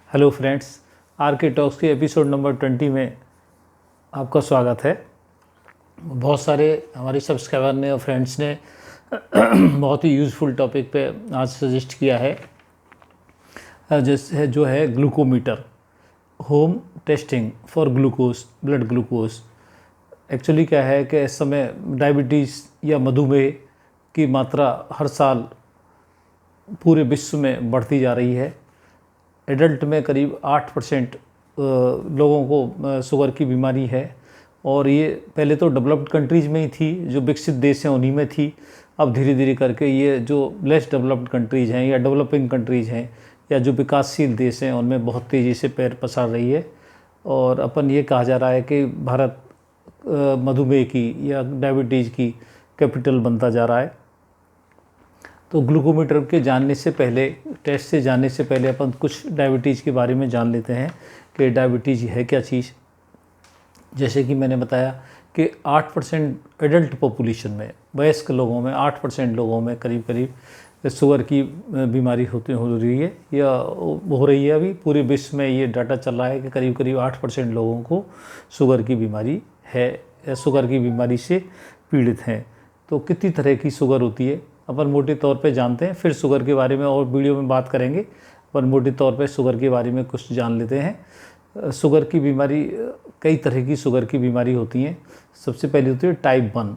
Hello friends, are के talks के episode number 20 में आपका स्वागत है। बहुत सारे हमारे सब्सक्राइबर ने और फ्रेंड्स ने बहुत ही यूज़फुल टॉपिक पे आज सजेस्ट किया है, जैसे जो है glucometer, home testing for glucose, blood glucose. Actually क्या है कि इस समय डायबिटीज़ या मधुमेह की मात्रा हर साल पूरे विश्व में बढ़ती जा रही है। एडल्ट में करीब 8% लोगों को शुगर की बीमारी है, और ये पहले तो डेवलप्ड कंट्रीज़ में ही थी, जो विकसित देश हैं उन्हीं में थी। अब धीरे धीरे करके ये जो लेस डेवलप्ड कंट्रीज़ हैं या डेवलपिंग कंट्रीज़ हैं या जो विकासशील देश हैं उनमें बहुत तेज़ी से पैर पसार रही है। और अपन ये कहा जा रहा है कि भारत मधुमेह की या डायबिटीज़ की कैपिटल बनता जा रहा है। तो ग्लूकोमीटर के जानने से पहले, टेस्ट से जानने से पहले अपन कुछ डायबिटीज़ के बारे में जान लेते हैं कि डायबिटीज़ है क्या चीज़। जैसे कि मैंने बताया कि 8% एडल्ट पॉपुलेशन में, वयस्क लोगों में 8% लोगों में करीब करीब शुगर की बीमारी हो रही है या हो रही है। अभी पूरे विश्व में ये डाटा चल रहा है कि करीब करीब 8% लोगों को शुगर की बीमारी है या शुगर की बीमारी से पीड़ित हैं। तो कितनी तरह की शुगर होती है अपन मोटे तौर पे जानते हैं, फिर शुगर के बारे में और वीडियो में बात करेंगे। अपन मोटे तौर पे शुगर के बारे में कुछ जान लेते हैं। शुगर की बीमारी, कई तरह की शुगर की बीमारी होती हैं। सबसे पहली होती है टाइप 1,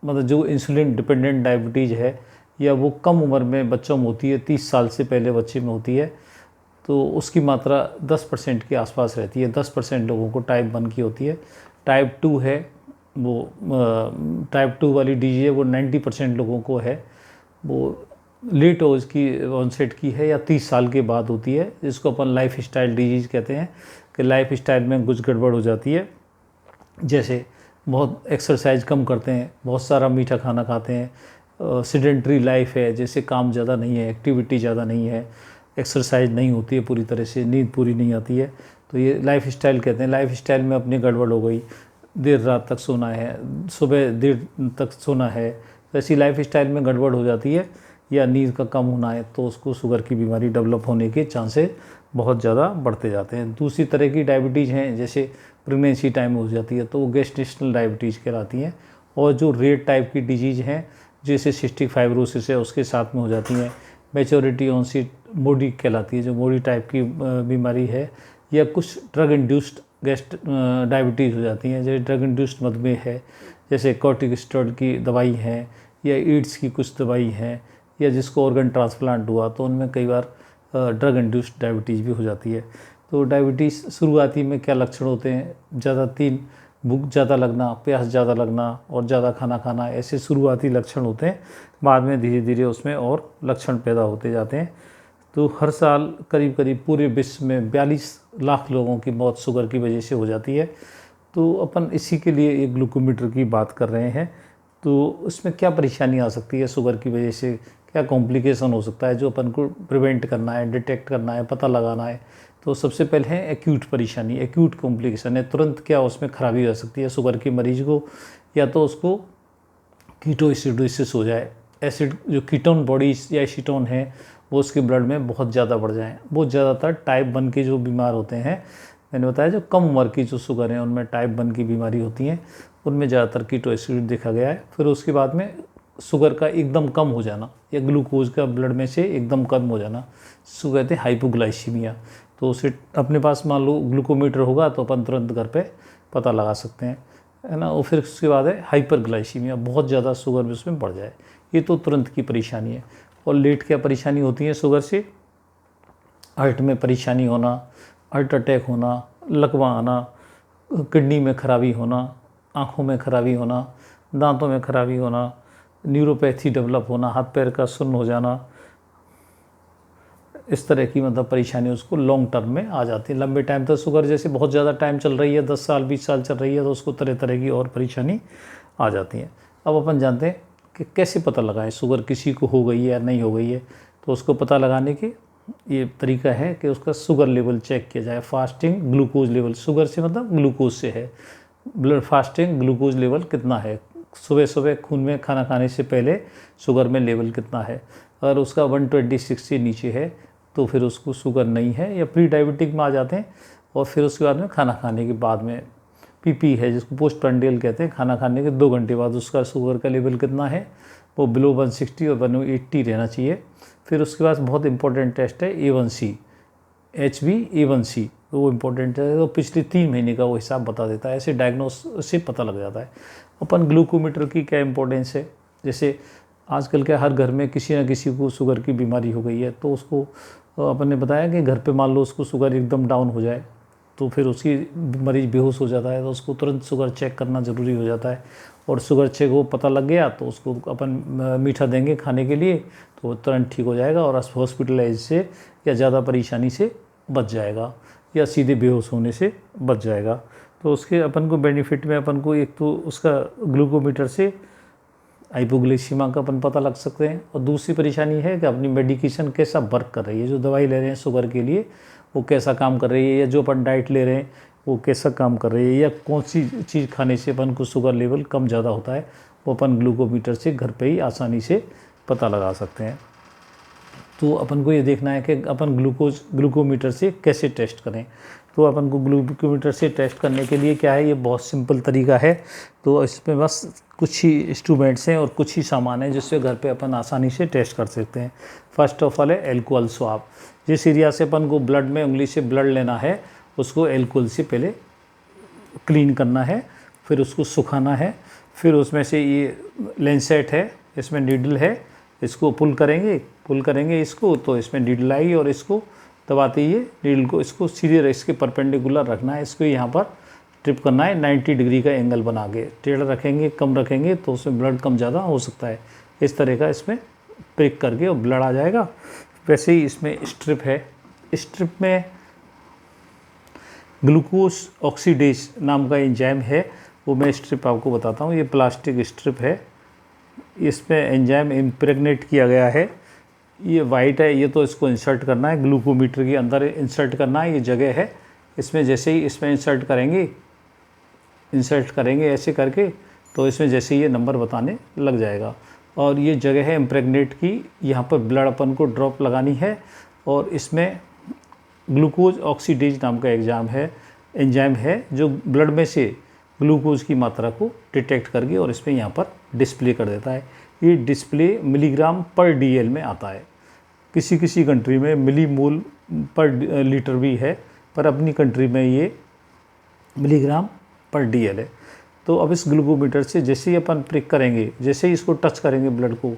मतलब जो इंसुलिन डिपेंडेंट डायबिटीज़ है, या वो कम उम्र में बच्चों में होती है, 30 साल से पहले बच्चे में होती है। तो उसकी मात्रा 10% के आसपास रहती है। 10% लोगों को टाइप 1 की होती है। टाइप 2 है, वो टाइप 2 वाली डिजीज़ है, वो 90% लोगों को है। वो लेट एज की ऑनसेट की है या 30 साल के बाद होती है, जिसको अपन लाइफ स्टाइल डिजीज़ कहते हैं कि लाइफ स्टाइल में कुछ गड़बड़ हो जाती है। जैसे बहुत एक्सरसाइज कम करते हैं, बहुत सारा मीठा खाना खाते हैं, सीडेंटरी लाइफ है, जैसे काम ज़्यादा नहीं है, एक्टिविटी ज़्यादा नहीं है, एक्सरसाइज नहीं होती है पूरी तरह से, नींद पूरी नहीं आती है, तो ये लाइफ स्टाइल कहते हैं। लाइफ स्टाइल में अपनी गड़बड़ हो गई, देर रात तक सोना है, सुबह देर तक सोना है, तो ऐसी लाइफ स्टाइल में गड़बड़ हो जाती है, या नींद का कम होना है, तो उसको शुगर की बीमारी डेवलप होने के चांसेस बहुत ज़्यादा बढ़ते जाते हैं। दूसरी तरह की डायबिटीज़ हैं, जैसे प्रेगनेंसी टाइम में हो जाती है, तो वो गेस्टेशनल डायबिटीज़ कहलाती हैं। और जो रेयर टाइप की डिजीज़ हैं, जैसे सिस्टिक फाइब्रोसिस है, उसके साथ में हो जाती हैं। मैच्योरिटी ऑनसेट मोडी कहलाती है, जो मोडी टाइप की बीमारी है, या कुछ ड्रग इंड्यूस्ड डायबिटीज़ हो जाती हैं, जैसे ड्रग इंड्यूस्ड मधुमेह है, जैसे कॉर्टिकोस्टेरॉइड की दवाई है, या एड्स की कुछ दवाई है, या जिसको ऑर्गन ट्रांसप्लांट हुआ तो उनमें कई बार ड्रग इंड्यूस्ड डायबिटीज़ भी हो जाती है। तो डायबिटीज़ शुरुआती में क्या लक्षण होते हैं? ज़्यादा 3 भूख ज़्यादा लगना, प्यास ज़्यादा लगना और ज़्यादा खाना खाना, ऐसे शुरुआती लक्षण होते हैं। बाद में धीरे धीरे उसमें और लक्षण पैदा होते जाते हैं। तो हर साल करीब करीब पूरे विश्व में 42 लाख लोगों की मौत शुगर की वजह से हो जाती है। तो अपन इसी के लिए एक ग्लूकोमीटर की बात कर रहे हैं। तो उसमें क्या परेशानी आ सकती है शुगर की वजह से, क्या कॉम्प्लिकेशन हो सकता है जो अपन को प्रिवेंट करना है, डिटेक्ट करना है, पता लगाना है। तो सबसे पहले है एक्यूट परेशानी, एक्यूट कॉम्प्लिकेशन है, तुरंत क्या उसमें खराबी हो सकती है शुगर के मरीज को। या तो उसको कीटोएसिडोसिस हो जाए, एसिड जो कीटोन बॉडीज या एसीटोन है वो उसके ब्लड में बहुत ज़्यादा बढ़ जाए। वो ज़्यादातर टाइप 1 के जो बीमार होते हैं, मैंने बताया जो कम उम्र की जो शुगर है उनमें टाइप 1 की बीमारी होती है, उनमें ज़्यादातर कीटोएसिड देखा गया है। फिर उसके बाद में शुगर का एकदम कम हो जाना, या ग्लूकोज का ब्लड में से एकदम कम हो जाना, उसको कहते हैं हाइपोग्लाइसीमिया। तो उसे अपने पास मान लो ग्लूकोमीटर होगा तो अपन तुरंत घर पे पता लगा सकते हैं, है ना। और फिर उसके बाद है हाइपरग्लाइसीमिया, बहुत ज़्यादा शुगर भी उसमें बढ़ जाए, ये तो तुरंत की परेशानी है। और लेट क्या परेशानी होती है शुगर से? हार्ट में परेशानी होना, हार्ट अटैक होना, लकवा आना, किडनी में खराबी होना, आँखों में खराबी होना, दांतों में खराबी होना, न्यूरोपैथी डेवलप होना, हाथ पैर का सुन्न हो जाना, इस तरह की मतलब परेशानी उसको लॉन्ग टर्म में आ जाती है। लंबे टाइम तक शुगर जैसे बहुत ज़्यादा टाइम चल रही है, 10 साल 20 साल चल रही है, तो उसको तरह तरह की और परेशानी आ जाती है। अब अपन जानते हैं कि कैसे पता लगाएं शुगर किसी को हो गई है या नहीं हो गई है। तो उसको पता लगाने के ये तरीका है कि उसका शुगर लेवल चेक किया जाए। फास्टिंग ग्लूकोज लेवल, शुगर से मतलब ग्लूकोज से है, ब्लड फास्टिंग ग्लूकोज लेवल कितना है, सुबह सुबह खून में खाना खाने से पहले शुगर में लेवल कितना है। अगर उसका 126 से नीचे है तो फिर उसको शुगर नहीं है, या प्री डायबिटिक में आ जाते हैं। और फिर उसके बाद में खाना खाने के बाद में पीपी है, जिसको पोस्ट प्रैंडियल कहते हैं, खाना खाने के 2 घंटे बाद उसका शुगर का लेवल कितना है, वो बिलो 160 और 180 रहना चाहिए। फिर उसके बाद बहुत इंपॉर्टेंट टेस्ट है A1C, HbA1c, तो वो इम्पोर्टेंट है, तो पिछले 3 महीने का वो हिसाब बता देता है। ऐसे डायग्नोस से पता लग जाता है। अपन ग्लूकोमीटर की क्या इंपॉर्टेंस है, जैसे आजकल के हर घर में किसी न किसी को शुगर की बीमारी हो गई है, तो उसको अपन ने बताया कि घर पे मान लो उसको शुगर एकदम डाउन हो जाए, तो फिर उसकी मरीज़ बेहोश हो जाता है, तो उसको तुरंत शुगर चेक करना ज़रूरी हो जाता है। और शुगर चेक हो पता लग गया तो उसको अपन मीठा देंगे खाने के लिए, तो वो तुरंत ठीक हो जाएगा और हॉस्पिटलाइज से या ज़्यादा परेशानी से बच जाएगा, या सीधे बेहोश होने से बच जाएगा। तो उसके अपन को बेनिफिट में अपन को एक तो उसका ग्लूकोमीटर से हाइपोग्लाइसीमिया का अपन पता लग सकते हैं, और दूसरी परेशानी है कि अपनी मेडिकेशन कैसा वर्क कर रही है, जो दवाई ले रहे हैं शुगर के लिए वो कैसा काम कर रही है, या जो अपन डाइट ले रहे हैं वो कैसा काम कर रही है, या कौन सी चीज़ खाने से अपन को शुगर लेवल कम ज़्यादा होता है, वो अपन ग्लूकोमीटर से घर पे ही आसानी से पता लगा सकते हैं। तो अपन को ये देखना है कि अपन ग्लूकोमीटर से कैसे टेस्ट करें। तो अपन को ग्लूकोमीटर से टेस्ट करने के लिए क्या है, ये बहुत सिंपल तरीका है। तो इसमें बस कुछ ही इंस्ट्रूमेंट्स हैं और कुछ ही सामान है जिससे घर पे अपन आसानी से टेस्ट कर सकते हैं। फर्स्ट ऑफ ऑल है एल्कोहल स्वाब। जिस एरिया से अपन को ब्लड में उंगली से ब्लड लेना है उसको एल्कोहल से पहले क्लीन करना है, फिर उसको सुखाना है, फिर उसमें से ये लेंसेट है, इसमें नीडल है, इसको पुल करेंगे इसको, तो इसमें नीडल आएगी और इसको दबाते ही नीडल को इसको सीधे इसके परपेंडिकुलर रखना है, इसको यहाँ पर ट्रिप करना है 90 डिग्री का एंगल बना के। टेढ़ा रखेंगे कम रखेंगे तो उसमें ब्लड कम ज़्यादा हो सकता है। इस तरह का इसमें प्रिक करके और ब्लड आ जाएगा। वैसे ही इसमें स्ट्रिप है, स्ट्रिप में ग्लूकोज ऑक्सीडेज नाम का एंजाइम है, वो मैं स्ट्रिप आपको बताता हूँ। ये प्लास्टिक स्ट्रिप है, इसमें एंजाइम इम्प्रेगनेट किया गया है। ये वाइट है, ये तो इसको इंसर्ट करना है, ग्लूकोमीटर के अंदर इंसर्ट करना है, ये जगह है। इसमें जैसे ही इसमें इंसर्ट करेंगे ऐसे करके, तो इसमें जैसे ये नंबर बताने लग जाएगा। और ये जगह है इम्प्रेगनेट की, यहाँ पर ब्लड अपन को ड्रॉप लगानी है, और इसमें ग्लूकोज ऑक्सीडेज नाम का एंजाइम है जो ब्लड में से ग्लूकोज की मात्रा को डिटेक्ट करके और इसमें यहाँ पर डिस्प्ले कर देता है। ये डिस्प्ले मिलीग्राम पर DL में आता है। किसी किसी कंट्री में मिलीमोल पर लीटर भी है, पर अपनी कंट्री में ये मिलीग्राम पर DL है। तो अब इस ग्लूकोमीटर से जैसे ही अपन प्रिक करेंगे, जैसे ही इसको टच करेंगे ब्लड को,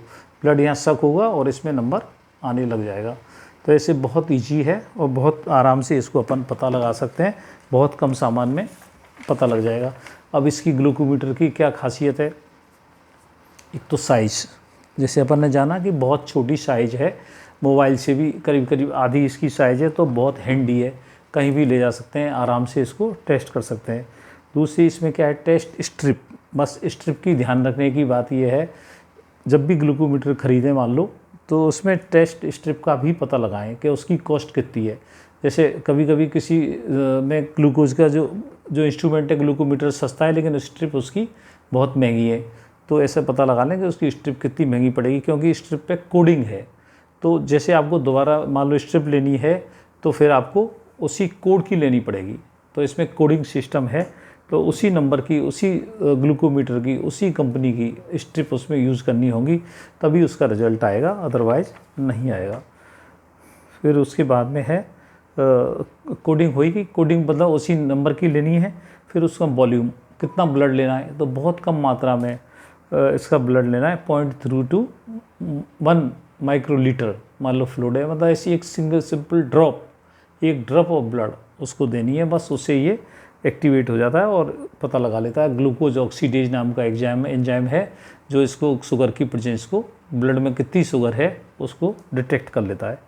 ब्लड यहाँ सक होगा और इसमें नंबर आने लग जाएगा। तो ऐसे बहुत ईजी है और बहुत आराम से इसको अपन पता लगा सकते हैं, बहुत कम सामान में पता लग जाएगा। अब इसकी ग्लूकोमीटर की क्या खासियत है, एक तो साइज़, जैसे अपन ने जाना कि बहुत छोटी साइज़ है, मोबाइल से भी करीब करीब आधी इसकी साइज़ है, तो बहुत हैंडी है, कहीं भी ले जा सकते हैं, आराम से इसको टेस्ट कर सकते हैं। दूसरी इसमें क्या है, टेस्ट स्ट्रिप। बस स्ट्रिप की ध्यान रखने की बात यह है, जब भी ग्लूकोमीटर ख़रीदें मान लो, तो उसमें टेस्ट स्ट्रिप का भी पता लगाएं कि उसकी कॉस्ट कितनी है। जैसे कभी कभी किसी में ग्लूकोज का जो इंस्ट्रूमेंट है ग्लूकोमीटर सस्ता है, लेकिन स्ट्रिप उसकी बहुत महंगी है, तो ऐसे पता लगा लें कि उसकी स्ट्रिप कितनी महंगी पड़ेगी, क्योंकि स्ट्रिप पे कोडिंग है। तो जैसे आपको दोबारा मान लो स्ट्रिप लेनी है, तो फिर आपको उसी कोड की लेनी पड़ेगी। तो इसमें कोडिंग सिस्टम है, तो उसी नंबर की, उसी ग्लूकोमीटर की, उसी कंपनी की स्ट्रिप उसमें यूज़ करनी होगी, तभी उसका रिजल्ट आएगा, अदरवाइज़ नहीं आएगा। फिर उसके बाद में है कोडिंग होगी। कोडिंग मतलब उसी नंबर की लेनी है। फिर उसका वॉल्यूम, कितना ब्लड लेना है, तो बहुत कम मात्रा में इसका ब्लड लेना है, 0.3 to 1 माइक्रोलीटर मान लो फ्लूइड है, मतलब ऐसी एक सिंपल ड्रॉप, एक ड्रॉप ऑफ ब्लड उसको देनी है, बस उससे ये एक्टिवेट हो जाता है और पता लगा लेता है। ग्लूकोज ऑक्सीडेज नाम का एंजाइम है जो इसको शुगर की प्रेजेंस को, ब्लड में कितनी शुगर है उसको डिटेक्ट कर लेता है।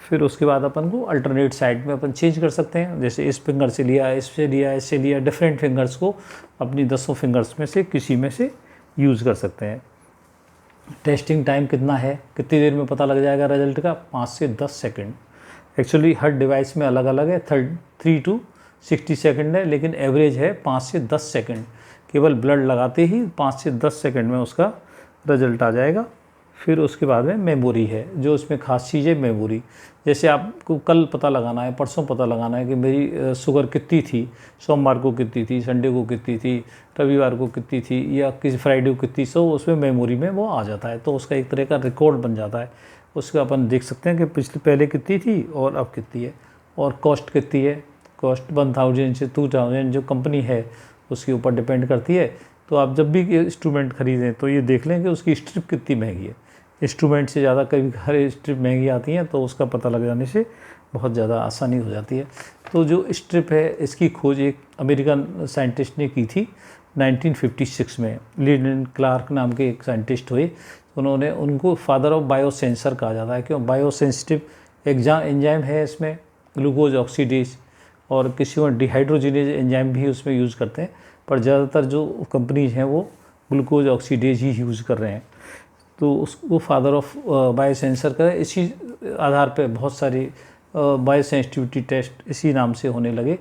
फिर उसके बाद अपन को अल्टरनेट साइड में अपन चेंज कर सकते हैं, जैसे इस फिंगर से लिया, इससे लिया, इससे लिया, डिफरेंट फिंगर्स को अपनी 10 फिंगर्स में से किसी में से यूज़ कर सकते हैं। टेस्टिंग टाइम कितना है, कितनी देर में पता लग जाएगा रिजल्ट का, 5 से 10 सेकंड। एक्चुअली हर डिवाइस में अलग अलग है, 3 to 60 सेकंड है, लेकिन एवरेज है 5 से 10 सेकंड। केवल ब्लड लगाते ही 5 से 10 सेकंड में उसका रिजल्ट आ जाएगा। फिर उसके बाद में मेमोरी है, जो उसमें खास चीज़ है मेमोरी। जैसे आपको कल पता लगाना है, परसों पता लगाना है कि मेरी शुगर कितनी थी, सोमवार को कितनी थी, संडे को कितनी थी, रविवार को कितनी थी, या किसी फ्राइडे को कितनी, सो उसमें मेमोरी में वो आ जाता है। तो उसका एक तरह का रिकॉर्ड बन जाता है। उसका अपन देख सकते हैं कि पहले कितनी थी और अब कितनी है। और कॉस्ट कितनी है, कॉस्ट 1000 से 2000 जो कंपनी है उसके ऊपर डिपेंड करती है। तो आप जब भी इंस्ट्रूमेंट खरीदें तो ये देख लें कि उसकी स्ट्रिप कितनी महंगी है। इंस्ट्रूमेंट से ज़्यादा कभी हर स्ट्रिप महंगी आती हैं, तो उसका पता लग जाने से बहुत ज़्यादा आसानी हो जाती है। तो जो स्ट्रिप है इसकी खोज एक अमेरिकन साइंटिस्ट ने की थी 1956 में। लीडेन क्लार्क नाम के एक साइंटिस्ट हुए, उन्होंने उनको फादर ऑफ बायोसेंसर कहा जाता है, क्यों बायोसेंसिटिव एंजाइम है इसमें, ग्लूकोज ऑक्सीडेज, और किसी को डिहाइड्रोजिनेज एंजाइम भी उसमें यूज़ करते हैं, पर ज़्यादातर जो कंपनीज हैं वो ग्लूकोज ऑक्सीडेज ही यूज़ कर रहे हैं। तो उसको फादर ऑफ बायोसेंसर का इसी आधार पे बहुत सारी बायोसेंसिटिविटी टेस्ट इसी नाम से होने लगे,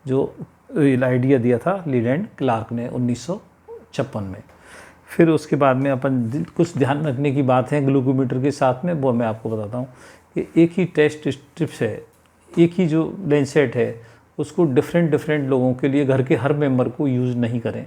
जो आइडिया दिया था लीलैंड क्लार्क ने 1956 में। फिर उसके बाद में अपन कुछ ध्यान रखने की बात है ग्लूकोमीटर के साथ में, वो मैं आपको बताता हूँ कि एक ही टेस्ट स्ट्रिप्स है, एक ही जो लेंसेट है उसको डिफरेंट लोगों के लिए घर के हर मेंबर को यूज़ नहीं करें।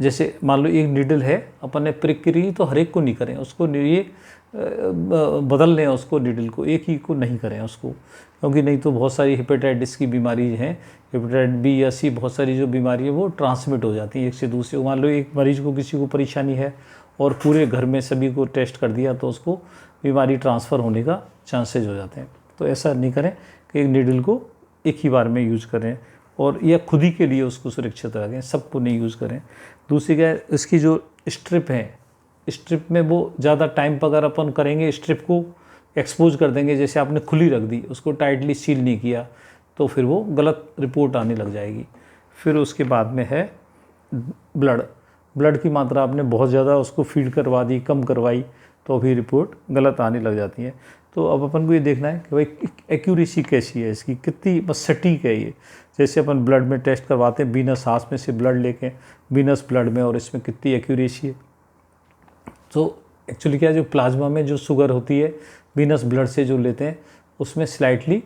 जैसे मान लो एक नीडल है, अपन ने प्रिक करी तो हर एक को नहीं करें उसको, ये बदल लें उसको, नीडल को एक ही को नहीं करें उसको, क्योंकि नहीं तो बहुत सारी हेपेटाइटिस की बीमारी हैं, हेपेटाइटिस बी या सी, बहुत सारी जो बीमारी है वो ट्रांसमिट हो जाती है एक से दूसरे। मान लो एक मरीज़ को किसी को परेशानी है और पूरे घर में सभी को टेस्ट कर दिया तो उसको बीमारी ट्रांसफ़र होने का चांसेज हो जाते हैं। तो ऐसा नहीं करें कि एक नीडल को एक ही बार में यूज़ करें, और या खुद ही के लिए उसको सुरक्षित रखें, सबको नहीं यूज़ करें। दूसरी क्या है, इसकी जो स्ट्रिप है, स्ट्रिप में वो ज़्यादा टाइम पर अगर अपन करेंगे, स्ट्रिप को एक्सपोज कर देंगे, जैसे आपने खुली रख दी, उसको टाइटली सील नहीं किया, तो फिर वो गलत रिपोर्ट आने लग जाएगी। फिर उसके बाद में है ब्लड की मात्रा आपने बहुत ज़्यादा उसको फीड करवा दी, कम करवाई, तो भी रिपोर्ट गलत आने लग जाती है। तो अब अपन को ये देखना है कि भाई एक्यूरेसी कैसी है इसकी, कितनी बस सटीक है ये। जैसे अपन ब्लड में टेस्ट करवाते हैं, वीनस सांस में से ब्लड लेके वीनस ब्लड में, और इसमें कितनी एक्यूरेसी है। तो एक्चुअली क्या है, जो प्लाज्मा में जो शुगर होती है वीनस ब्लड से जो लेते हैं उसमें स्लाइटली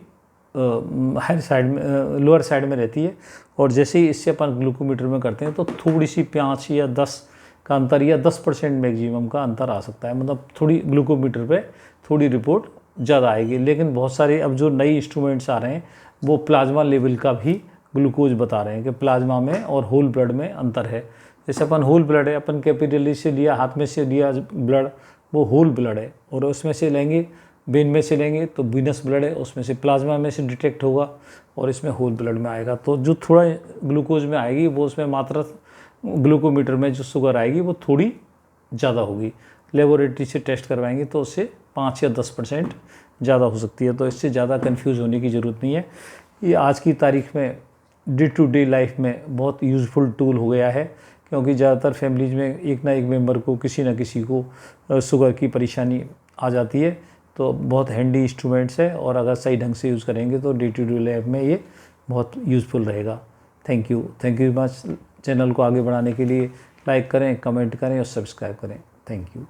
हायर साइड में, लोअर साइड में रहती है, और जैसे ही इससे अपन ग्लूकोमीटर में करते हैं तो थोड़ी सी 5 या 10 का अंतर या 10% मैक्सिमम का अंतर आ सकता है। मतलब थोड़ी ग्लूकोमीटर पे थोड़ी रिपोर्ट ज़्यादा आएगी। लेकिन बहुत सारे अब जो नई इंस्ट्रूमेंट्स आ रहे हैं वो प्लाज्मा लेवल का भी ग्लूकोज बता रहे हैं कि प्लाज्मा में और होल ब्लड में अंतर है। जैसे अपन होल ब्लड है, अपन कैपिलरी से लिया, हाथ में से लिया ब्लड, वो होल ब्लड है, और उसमें से लेंगे वेन में से लेंगे तो वीनस ब्लड है, उसमें से प्लाज्मा में से डिटेक्ट होगा और इसमें होल ब्लड में आएगा। तो जो थोड़ा ग्लूकोज में आएगी वो उसमें मात्रा ग्लूकोमीटर में जो शुगर आएगी वो थोड़ी ज़्यादा होगी। लेबोरेटरी से टेस्ट करवाएंगे तो उससे 5 या 10% ज़्यादा हो सकती है। तो इससे ज़्यादा कंफ्यूज होने की ज़रूरत नहीं है। ये आज की तारीख में डे टू डे लाइफ में बहुत यूज़फुल टूल हो गया है, क्योंकि ज़्यादातर फैमिलीज में एक ना एक मेंबर को किसी न किसी को शुगर की परेशानी आ जाती है। तो बहुत हैंडी इंस्ट्रूमेंट्स है, और अगर सही ढंग से यूज़ करेंगे तो डे टू डे लाइफ में ये बहुत यूज़फुल रहेगा। Thank you much. चैनल को आगे बढ़ाने के लिए लाइक करें, कमेंट करें और सब्सक्राइब करें। Thank you.